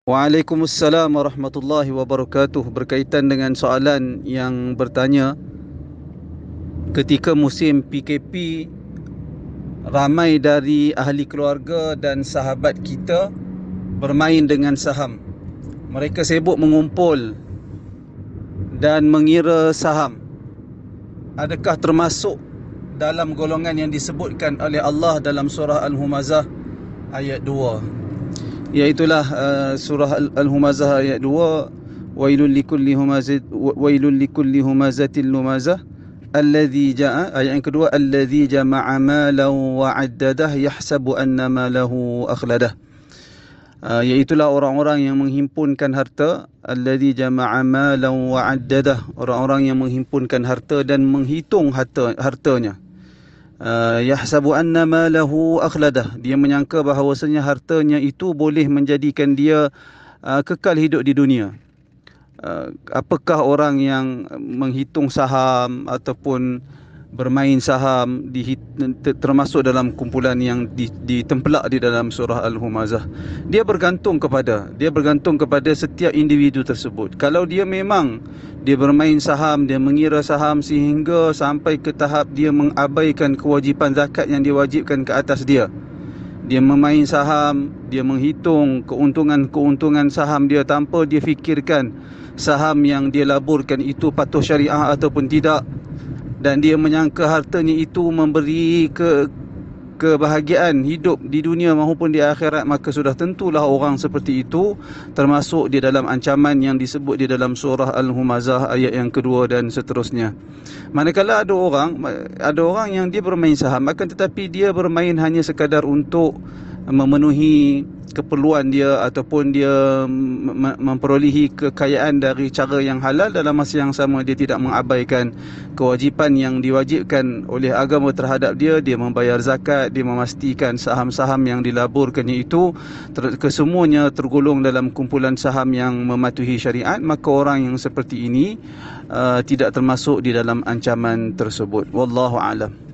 Waalaikumsalam warahmatullahi wabarakatuh. Berkaitan dengan soalan yang bertanya, ketika musim PKP, ramai dari ahli keluarga dan sahabat kita bermain dengan saham. Mereka sibuk mengumpul dan mengira saham. Adakah termasuk dalam golongan yang disebutkan oleh Allah dalam surah Al-Humazah ayat 2? Iaitulah surah Al-Humazah ayat 2, wailul likulli humazatil lumazah alladhi ja'a. Ayat yang kedua, alladhi jama'a malan wa 'addadah yahsabu anna malahu akhladah. Iaitulah orang-orang yang menghimpunkan harta, alladhi jama'a malan wa 'addadah, orang-orang yang menghimpunkan harta dan menghitung hartanya. Yahsabu anna malahu akhladah, dia menyangka bahawasanya hartanya itu boleh menjadikan dia kekal hidup di dunia. Apakah orang yang menghitung saham ataupun bermain saham termasuk dalam kumpulan yang ditempelak di dalam surah Al-Humazah? Dia bergantung kepada setiap individu tersebut. Kalau dia memang dia bermain saham, dia mengira saham sehingga sampai ke tahap dia mengabaikan kewajipan zakat yang diwajibkan ke atas dia, dia memain saham, dia menghitung keuntungan saham dia tanpa dia fikirkan saham yang dia laburkan itu patuh syariah ataupun tidak, dan dia menyangka hartanya itu memberi kebahagiaan hidup di dunia maupun di akhirat, maka sudah tentulah orang seperti itu termasuk di dalam ancaman yang disebut di dalam surah Al-Humazah ayat yang kedua dan seterusnya. Manakala ada orang yang dia bermain saham, akan tetapi dia bermain hanya sekadar untuk memenuhi keperluan dia ataupun dia memperolehi kekayaan dari cara yang halal, dalam masa yang sama dia tidak mengabaikan kewajipan yang diwajibkan oleh agama terhadap dia. Dia membayar zakat, dia memastikan saham-saham yang dilaburkannya itu kesemuanya tergolong dalam kumpulan saham yang mematuhi syariat, maka orang yang seperti ini tidak termasuk di dalam ancaman tersebut. Wallahu a'lam.